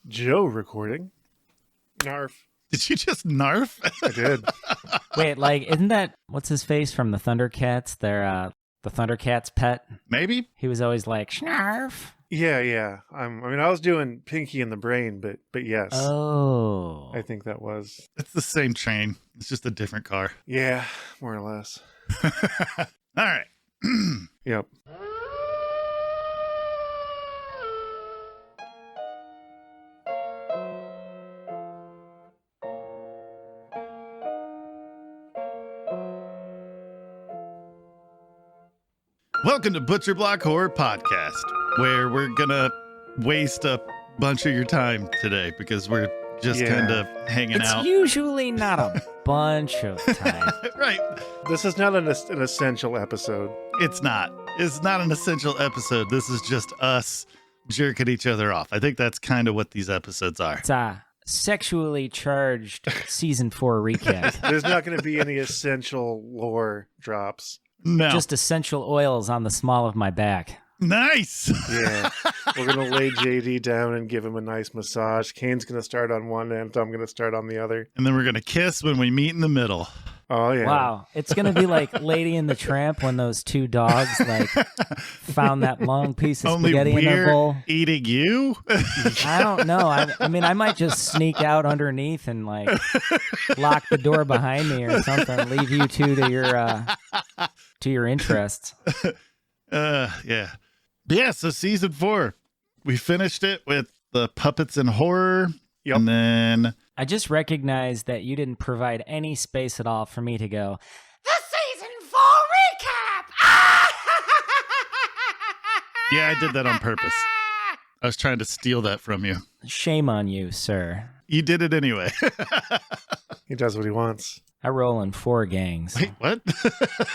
Joe recording. Narf. Did you just narf? I did. Wait, like, isn't that what's his face from the Thundercats? They're the Thundercats' pet. Maybe. He was always like snarf. Yeah. I was doing Pinky in the Brain, but yes. Oh, I think that was. It's the same train. It's just a different car. Yeah, more or less. All right. Yep. Welcome to Butcher Block Horror Podcast, where we're gonna waste a bunch of your time today because we're just kind of hanging it's out. usually not a bunch of time. Right. This is not an essential episode. It's not. It's not an essential episode. This is just us jerking each other off. I think that's kind of what these episodes are. It's a sexually charged season 4 recap. There's not going to be any essential lore drops. No. Just essential oils on the small of my back. Nice. Yeah. We're going to lay JD down and give him a nice massage. Kane's going to start on one end. I'm going to start on the other. And then we're going to kiss when we meet in the middle. Oh, yeah. Wow. It's going to be like Lady and the Tramp when those two dogs like found that long piece of Only spaghetti in their bowl. Eating you? I don't know. I mean, I might just sneak out underneath and like lock the door behind me or something. Leave you two to your interests. Yeah. But yeah, so season 4. We finished it with the puppets and horror. Yep. And then I just recognized that you didn't provide any space at all for me to go, the season 4 recap! yeah, I did that on purpose. I was trying to steal that from you. Shame on you, sir. You did it anyway. He does what he wants. I roll in 4 gangs. Wait, what?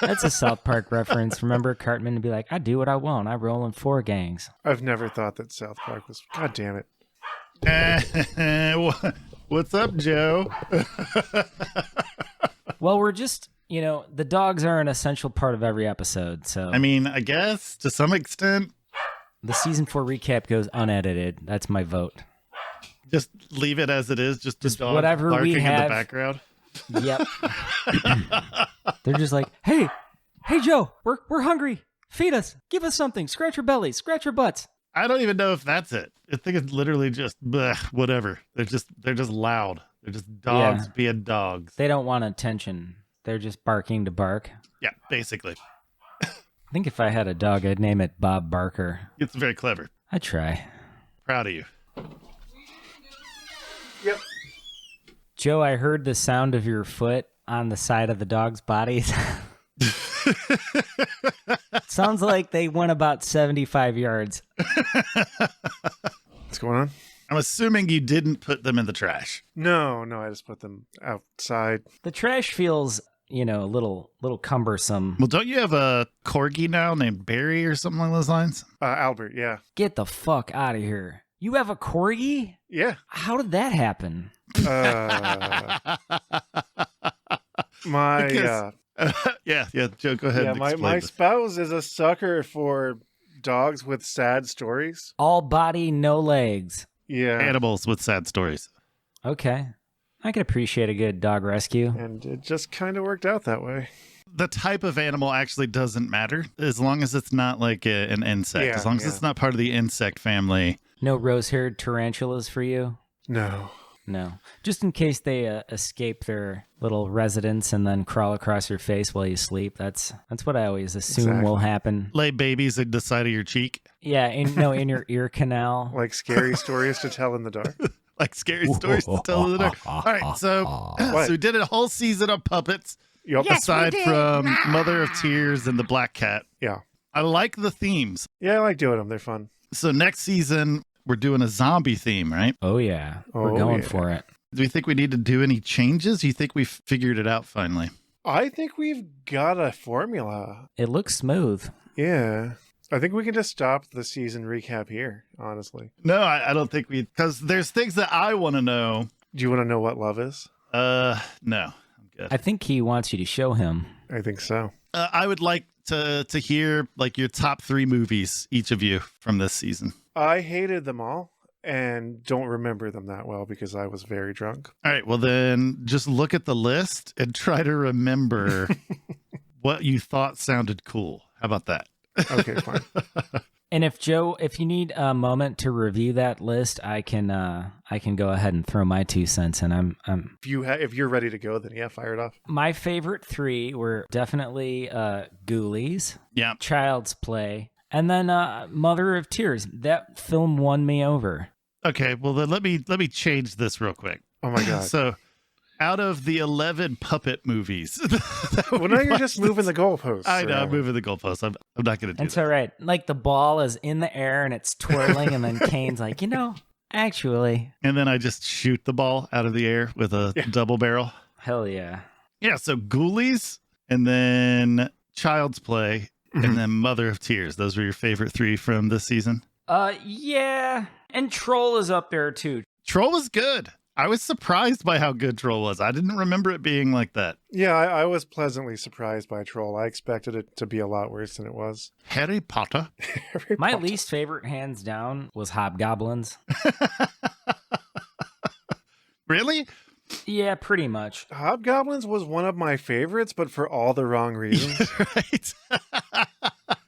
That's a South Park reference. Remember Cartman to be like, I do what I want. I roll in 4 gangs. I've never thought that South Park was... God damn it. What's up, Joe? Well, we're just, the dogs are an essential part of every episode. So I mean, I guess to some extent, the season 4 recap goes unedited. That's my vote. just leave it as it is. Just the dog whatever barking we in have. the background. Yep. They're just like, hey Joe, we're hungry. Feed us. Give us something. Scratch your bellies. Scratch your butts. I don't even know if that's it. I think it's literally just whatever. They're just loud. They're just dogs being dogs. They don't want attention. They're just barking to bark. Yeah, basically. I think if I had a dog, I'd name it Bob Barker. It's very clever. I'd try. Proud of you. Yep. Joe, I heard the sound of your foot on the side of the dog's body. Sounds like they went about 75 yards. What's going on? I'm assuming you didn't put them in the trash. No, I just put them outside. The trash feels, a little cumbersome. Well, don't you have a corgi now named Barry or something along those lines? Albert, yeah. Get the fuck out of here. You have a corgi? Yeah. How did that happen? My yeah, Joe, go ahead. yeah, and my explain this. spouse is a sucker for dogs with sad stories. All body, no legs. Yeah. Animals with sad stories. Okay. I can appreciate a good dog rescue. And it just kind of worked out that way. The type of animal actually doesn't matter as long as it's not like an insect. Yeah, as long as it's not part of the insect family. No rose-haired tarantulas for you? No. No. Just in case they escape their little residence and then crawl across your face while you sleep. That's what I always assume will happen. Lay babies at the side of your cheek. Yeah, in your ear canal. Like scary stories to tell in the dark. Like scary stories to tell in the dark. All right, so we did a whole season of puppets. Yep. Aside from Mother of Tears and the Black Cat. Yeah. I like the themes. Yeah, I like doing them. They're fun. So next season, we're doing a zombie theme, right? Oh, yeah. We're going for it. Do you think we need to do any changes? Do you think we've figured it out finally? I think we've got a formula. It looks smooth. Yeah. I think we can just stop the season recap here, honestly. No, I don't think because there's things that I want to know. Do you want to know what love is? No, I'm good. I think he wants you to show him. I think so. I would like to hear like your top 3 movies, each of you, from this season. I hated them all. and don't remember them that well because I was very drunk. All right, well then just look at the list and try to remember what you thought sounded cool. How about that? Okay, fine. And if you need a moment to review that list, I can go ahead and throw my 2 cents in. I'm If you're ready to go, then yeah, fire it off. My favorite 3 were definitely Ghoulies, Yeah. Child's Play, and then Mother of Tears. That film won me over. Okay, well then let me change this real quick. Oh my god! So, out of the 11 puppet movies, Well, now you're just moving the goalposts. I know, I'm around. moving the goalposts. I'm not going to do It's that. all right. Like the ball is in the air and it's twirling, and then Kane's like, actually, And then I just shoot the ball out of the air with a double barrel. hell yeah. Yeah, so Ghoulies, and then Child's Play, and then Mother of Tears. Those were your favorite 3 from this season? Yeah. And Troll is up there too. Troll was good. I was surprised by how good Troll was. I didn't remember it being like that. Yeah, I was pleasantly surprised by Troll. I expected it to be a lot worse than it was. Harry Potter. My least favorite, hands down, was Hobgoblins. Really? Yeah, pretty much. Hobgoblins was one of my favorites, but for all the wrong reasons. Right.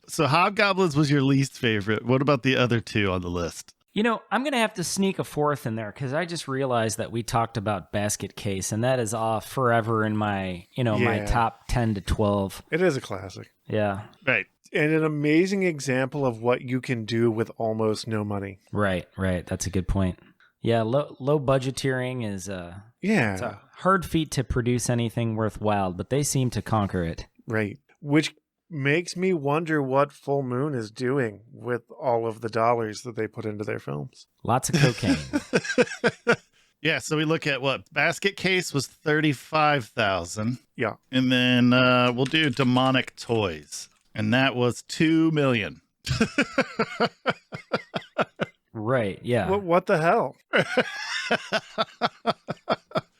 So Hobgoblins was your least favorite. What about the other 2 on the list? I'm going to have to sneak a 4th in there because I just realized that we talked about Basket Case, and that is forever in my, my Yeah. top 10 to 12. It is a classic. Yeah. Right. And an amazing example of what you can do with almost no money. Right. That's a good point. Yeah, low budgeteering is Yeah, it's a hard feat to produce anything worthwhile, but they seem to conquer it. right. Which makes me wonder what Full Moon is doing with all of the dollars that they put into their films. Lots of cocaine. Yeah, so we look at what Basket Case was 35,000. Yeah. And then we'll do Demonic Toys, and that was 2 million. Right, yeah. What the hell?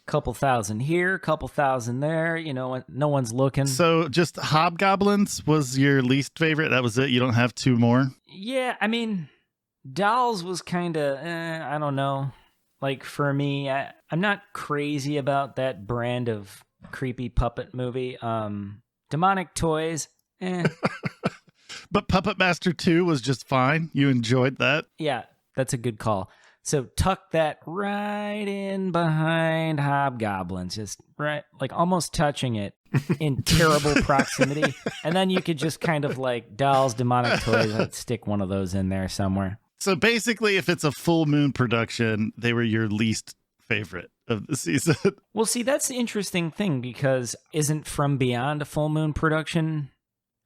Couple thousand here, couple thousand there, no one's looking. So just Hobgoblins was your least favorite? That was it? You don't have 2 more? Yeah, I mean, Dolls was kind of, I don't know. Like, for me, I'm not crazy about that brand of creepy puppet movie. Demonic Toys, But Puppet Master 2 was just fine. You enjoyed that? Yeah, that's a good call. So tuck that right in behind Hobgoblins, just right, like almost touching it in terrible proximity. And then you could just kind of like Dolls, Demonic Toys, I'd stick one of those in there somewhere. So basically, if it's a Full Moon production, they were your least favorite of the season. Well, see, that's the interesting thing because isn't From Beyond a Full Moon production?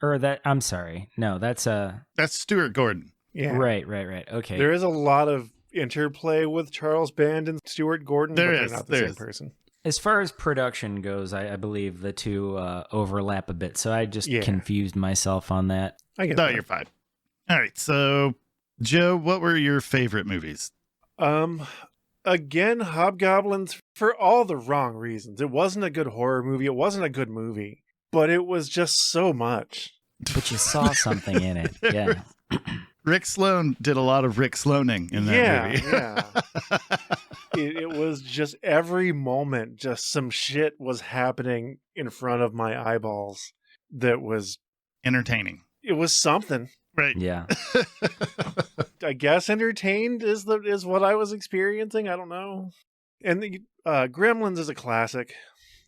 Or that, I'm sorry. No, that's That's Stuart Gordon. Yeah. Right. Okay. There is a lot of interplay with Charles Band and Stuart Gordon, but they're not the same person. As far as production goes, I believe the 2 overlap a bit. So I just confused myself on that. I get No, that. you're fine. All right. So, Joe, what were your favorite movies? Again, Hobgoblins for all the wrong reasons. It wasn't a good horror movie. It wasn't a good movie, but it was just so much. But you saw something in it. Yeah. Rick Sloan did a lot of Rick Sloaning in that movie. Yeah. It was just every moment, just some shit was happening in front of my eyeballs that was, Entertaining. it was something. Right. Yeah. I guess entertained is what I was experiencing. I don't know. And the Gremlins is a classic.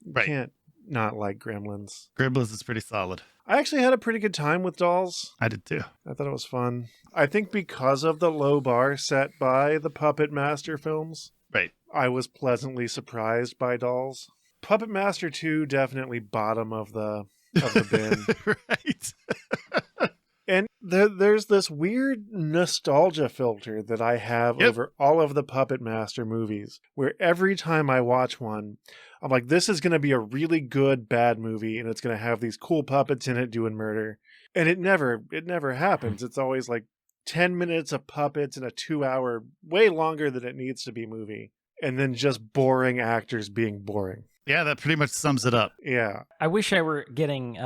You Right. can't not like Gremlins. Gremlins is pretty solid. I actually had a pretty good time with Dolls. I did too. I thought it was fun. I think because of the low bar set by the Puppet Master films, Right. I was pleasantly surprised by Dolls. Puppet Master 2 definitely bottom of the bin. Right. And there's this weird nostalgia filter that I have over all of the Puppet Master movies, where every time I watch one, I'm like, this is going to be a really good bad movie, and it's going to have these cool puppets in it doing murder. And it never happens. It's always like 10 minutes of puppets in a 2-hour, way longer than it needs to be movie, and then just boring actors being boring. Yeah, that pretty much sums it up. Yeah. I wish I were getting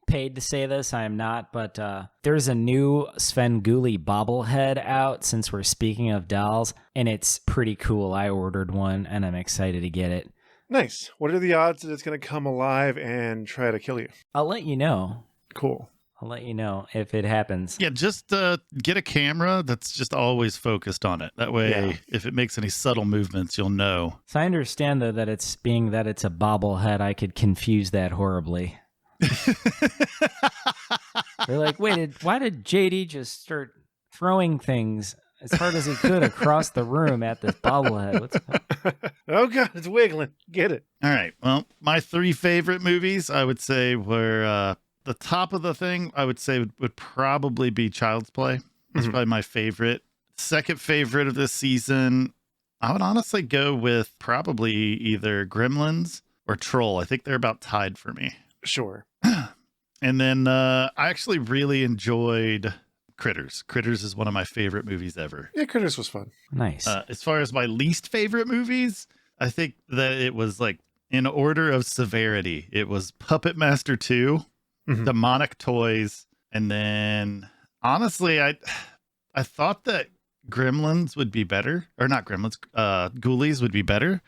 paid to say this. I am not, but there's a new Sven Gulli bobblehead out since we're speaking of dolls, and it's pretty cool. I ordered one, and I'm excited to get it. Nice. What are the odds that it's going to come alive and try to kill you? I'll let you know. Cool. I'll let you know if it happens. Yeah, just get a camera that's just always focused on it. That way, if it makes any subtle movements, you'll know. So I understand, though, that it's a bobblehead, I could confuse that horribly. They're like, wait, why did JD just start throwing things as hard as he could across the room at this bobblehead? Oh, God, it's wiggling. Get it. All right. Well, my 3 favorite movies, I would say, were the top of the thing, I would say, would probably be Child's Play. That's probably my favorite. Second favorite of this season, I would honestly go with probably either Gremlins or Troll. I think they're about tied for me. Sure. And then I actually really enjoyed Critters. Critters is one of my favorite movies ever. Yeah, Critters was fun. Nice. As far as my least favorite movies, I think that it was like in order of severity. It was Puppet Master 2, Demonic Toys, and then honestly, I thought that Gremlins would be better, or not Gremlins, Ghoulies would be better.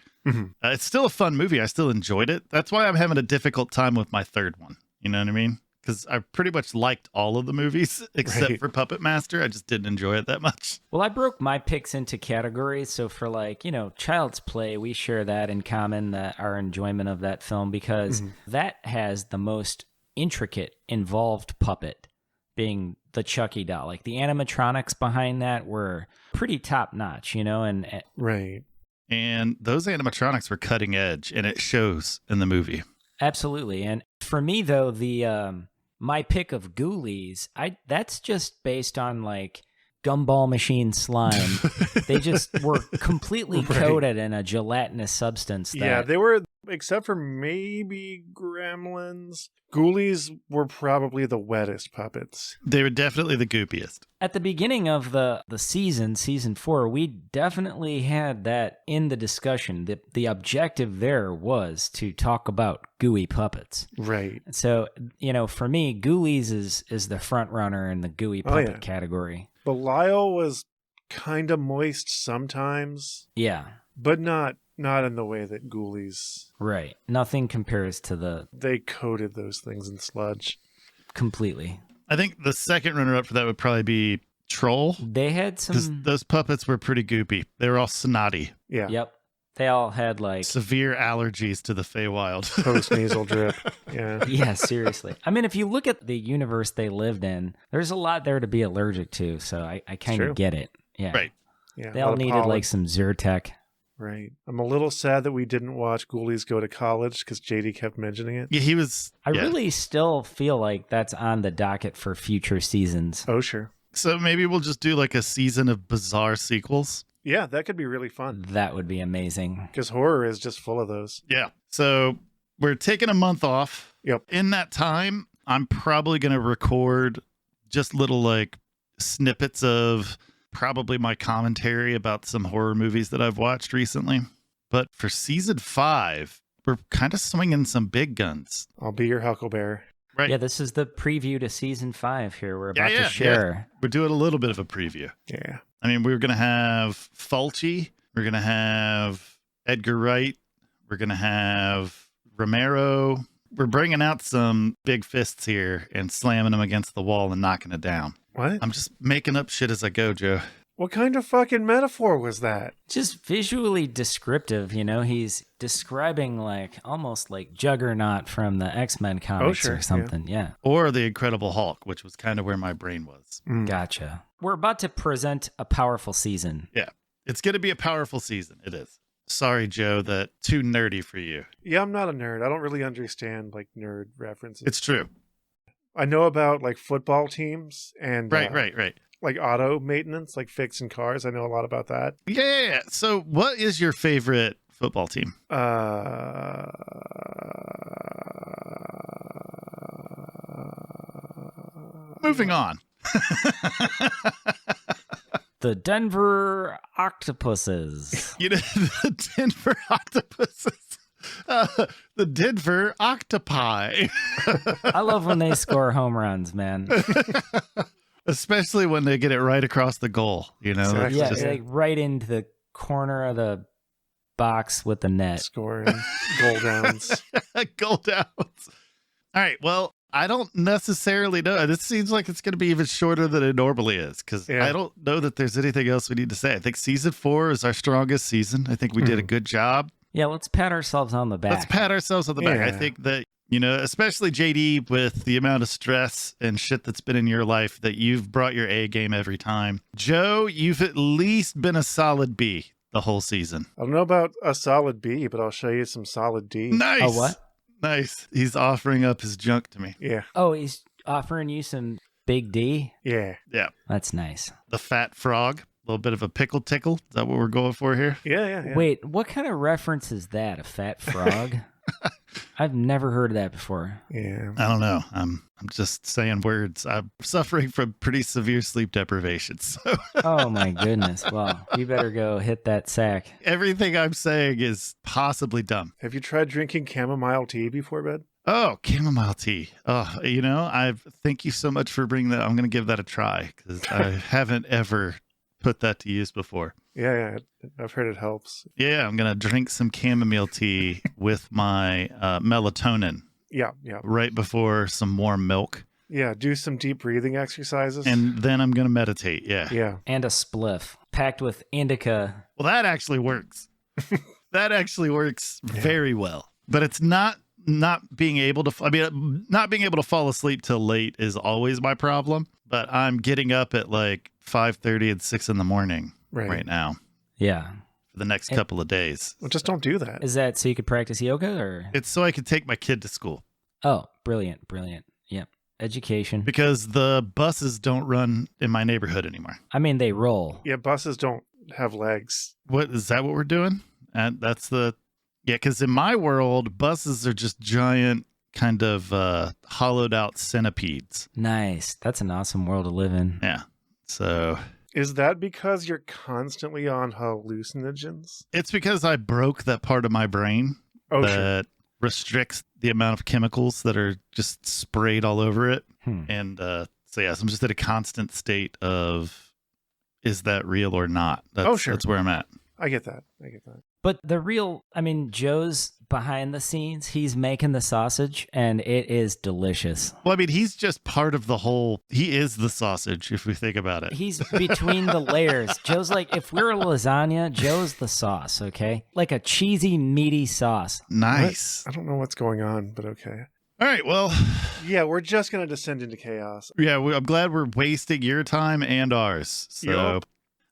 It's still a fun movie. I still enjoyed it. That's why I'm having a difficult time with my third one. You know what I mean? Because I pretty much liked all of the movies except for Puppet Master. I just didn't enjoy it that much. Well, I broke my picks into categories. So for Child's Play, we share that in common, that our enjoyment of that film, because that has the most intricate, involved puppet, being the Chucky doll. Like the animatronics behind that were pretty top notch, and right. And those animatronics were cutting edge, and it shows in the movie. Absolutely. And for me, though, the my pick of Ghoulies, that's just based on like gumball machine slime. They just were completely coated in a gelatinous substance. Yeah, they were, except for maybe Gremlins. Ghoulies were probably the wettest puppets. They were definitely the goopiest. At the beginning of the season 4, we definitely had that in the discussion. The objective there was to talk about gooey puppets. Right. So, for me, Ghoulies is the front runner in the gooey puppet category. Belial was kind of moist sometimes. Yeah. But not in the way that Ghoulies... Right. Nothing compares to They coated those things in sludge. Completely. I think the second runner-up for that would probably be Troll. They had some... Because those puppets were pretty goopy. They were all snotty. Yeah. Yep. They all had like... severe allergies to the Feywild. Post-nasal drip. Yeah. Yeah, seriously. I mean, if you look at the universe they lived in, there's a lot there to be allergic to, so I kind of get it. Yeah. Right. Yeah. They all needed like some Zyrtec. Right. I'm a little sad that we didn't watch Ghoulies Go to College because JD kept mentioning it. Yeah, he was... I really still feel like that's on the docket for future seasons. Oh, sure. So maybe we'll just do like a season of bizarre sequels. Yeah, that could be really fun. That would be amazing. Because horror is just full of those. Yeah. So we're taking a month off. Yep. In that time, I'm probably going to record just little like snippets of probably my commentary about some horror movies that I've watched recently. But for season 5, we're kind of swinging some big guns. I'll be your Huckleberry. Right. Yeah, this is the preview to season 5 here. We're about to share. Yeah. We're doing a little bit of a preview. Yeah. I mean, we're going to have Fulci. We're going to have Edgar Wright. We're going to have Romero. We're bringing out some big fists here and slamming them against the wall and knocking it down. What? I'm just making up shit as I go, Joe. What kind of fucking metaphor was that? Just visually descriptive, He's describing like almost like Juggernaut from the X-Men comics or something. Yeah. Or the Incredible Hulk, which was kind of where my brain was. Gotcha. We're about to present a powerful season. Yeah. It's going to be a powerful season. It is. Sorry, Joe, that too nerdy for you. Yeah, I'm not a nerd. I don't really understand like nerd references. It's true. I know about like football teams and Right. like auto maintenance, like fixing cars. I know a lot about that. Yeah. So what is your favorite football team? Moving on. The Denver Octopuses. The Denver Octopuses. The Denver Octopi. I love when they score home runs, man. Especially when they get it right across the goal, you know? Exactly. Yeah, Just- like right into the corner of the box with the net. Scoring goal downs. goal downs. All right, well, I don't necessarily know. This seems like it's going to be even shorter than it normally is because Yeah. I don't know that there's anything else we need to say. I think season 4 is our strongest season. I think we did a good job. Yeah, let's pat ourselves on the back. Let's pat ourselves on the back. I Yeah. think that, you know, especially JD with the amount of stress and shit that's been in your life, that you've brought your A game every time. Joe, you've at least been a solid B the whole season. I don't know about a solid B, but I'll show you some solid D. Nice. Oh, what? Nice. He's offering up his junk to me. Yeah. Oh, he's offering you some big D? Yeah. Yeah. That's nice. The fat frog. A little bit of a pickle tickle. Is that what we're going for here? Yeah. Wait, what kind of reference is that? A fat frog? I've never heard of that before. Yeah. I don't know. I'm just saying words. I'm suffering from pretty severe sleep deprivation. So Oh my goodness. Well, you better go hit that sack. everything I'm saying is possibly dumb. Have you tried drinking chamomile tea before bed? Oh, chamomile tea. Oh, you know, thank you so much for bringing that. I'm going to give that a try because I haven't ever put that to use before. Yeah. I've heard it helps. Yeah, I'm going to drink some chamomile tea with my melatonin Yeah. right before some warm milk. Yeah. Do some deep breathing exercises. And then I'm going to meditate. Yeah. yeah. And a spliff packed with indica. Well, that actually works. That actually works very well. But it's not being able to, not being able to fall asleep till late is always my problem. But I'm getting up at like 5:30 and 6 in the morning right now Yeah. for the next couple of days. Well, just don't do that. Is that so you could practice yoga or? It's so I can take my kid to school Oh, brilliant. Yep. Education. because the buses don't run in my neighborhood anymore. I mean, they roll. Yeah. Buses don't have legs. What is that what we're doing? And that's because in my world, buses are just giant kind of hollowed out centipedes. Nice. That's an awesome world to live in. Yeah. So Is that because you're constantly on hallucinogens? it's because I broke that part of my brain Oh, sure. that restricts the amount of chemicals that are just sprayed all over it. Hmm. And so, yes, I'm just at a constant state of, is that real or not? Sure. That's where I'm at. I get that. But Joe's behind the scenes. He's making the sausage and it is delicious. Well, I mean, he's just part of the whole, he is the sausage, if we think about it. He's between the layers. Joe's like, if we're a lasagna, Joe's the sauce, okay? Like a cheesy, meaty sauce. Nice. I don't know what's going on, but okay. All right. Well, Yeah, we're just going to descend into chaos. yeah, I'm glad we're wasting your time and ours. So Yup.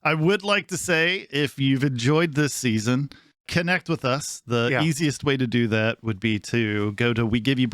I would like to say, if you've enjoyed this season, connect with us. The easiest way to do that would be to go to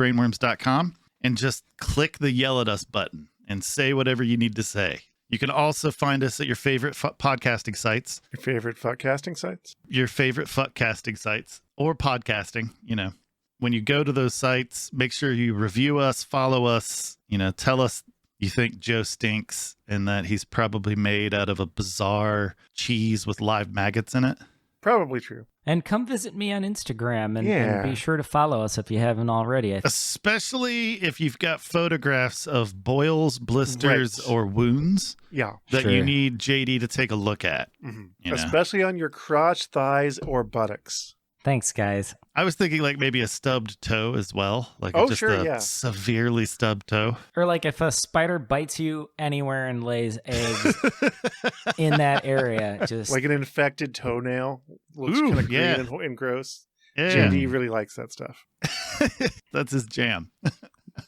wegiveYouBrainworms.com and just click the yell at us button and say whatever you need to say. You can also find us at your favorite podcasting sites, Your favorite fuckcasting sites? your favorite fuckcasting sites, or podcasting. You know, when you go to those sites, make sure you review us, follow us, you know, tell us you think Joe stinks and that he's probably made out of a bizarre cheese with live maggots in it. Probably true. And come visit me on Instagram and Yeah. be sure to follow us if you haven't already. Especially if you've got photographs of boils, blisters, Right. or wounds Yeah. that Sure. you need JD to take a look at. Mhm. You know? Especially on your crotch, thighs, or buttocks. Thanks, guys. I was thinking like maybe a stubbed toe as well. Like Oh, just sure, a yeah. severely stubbed toe. Or like if a spider bites you anywhere and lays eggs in that area, just Like an infected toenail. Looks Ooh, kind of green yeah. and gross. Yeah, JD really likes that stuff. that's his jam.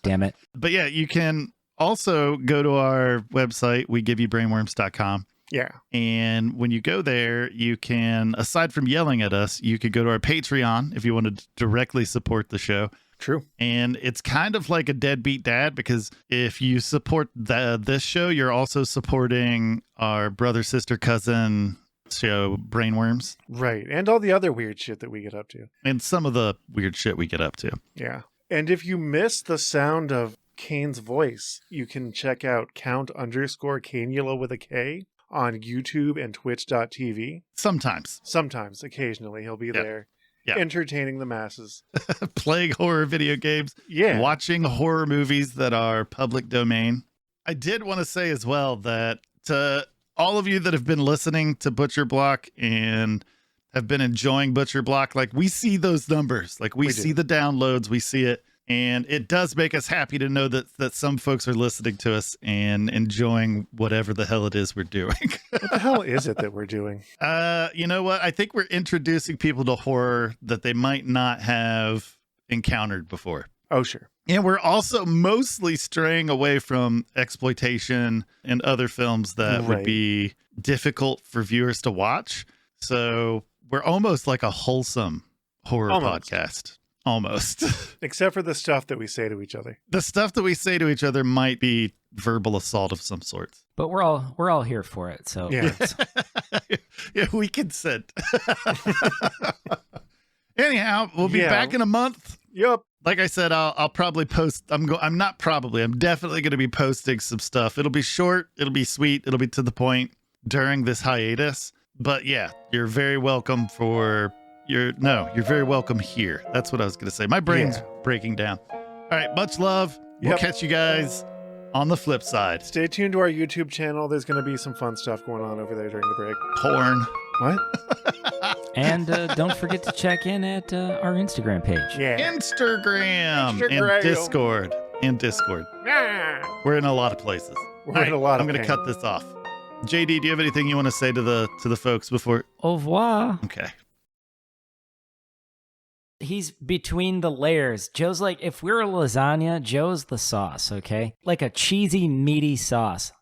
damn it. But yeah, you can also go to our website, wegiveYouBrainworms.com. Yeah. And when you go there, you can, aside from yelling at us, you could go to our Patreon if you want to directly support the show. True. And it's kind of like a deadbeat dad because if you support this show, you're also supporting our brother, sister, cousin show, Brainworms, Right. And all the other weird shit that we get up to. and some of the weird shit we get up to. Yeah. And if you miss the sound of Kane's voice, you can check out count_Canula with a K on YouTube and twitch.tv. Sometimes. Sometimes, occasionally, he'll be Yep. there. entertaining the masses. Playing horror video games. Yeah. Watching horror movies that are public domain. I did want to say as well that to all of you that have been listening to Butcher Block and have been enjoying Butcher Block, like we see those numbers, like we see the downloads, we see it. And it does make us happy to know that some folks are listening to us and enjoying whatever the hell it is we're doing. What the hell is it that we're doing? You know what? I think we're introducing people to horror that they might not have encountered before. Oh, sure. And we're also mostly straying away from exploitation and other films that would be difficult for viewers to watch. So we're almost like a wholesome horror podcast. Almost. Except for the stuff that we say to each other. The stuff that we say to each other might be verbal assault of some sort. But we're all here for it. So yeah, yeah, we consent. Anyhow, we'll be back in a month. Yep. Like I said, I'll probably post. I'm definitely going to be posting some stuff. It'll be short. It'll be sweet. It'll be to the point during this hiatus. But yeah, you're very welcome you're very welcome here. That's what I was going to say. My brain's breaking down. All right. Much love. We'll catch you guys on the flip side. Stay tuned to our YouTube channel. There's going to be some fun stuff going on over there during the break. Porn. What? And don't forget to check in at our Instagram page. Yeah. Instagram. And Discord. We're in a lot of places. We're in a lot of I'm going to cut this off. JD, do you have anything you want to say to the folks before? Au revoir. Okay. He's between the layers. Joe's like, if we're a lasagna, Joe's the sauce, okay? Like a cheesy, meaty sauce.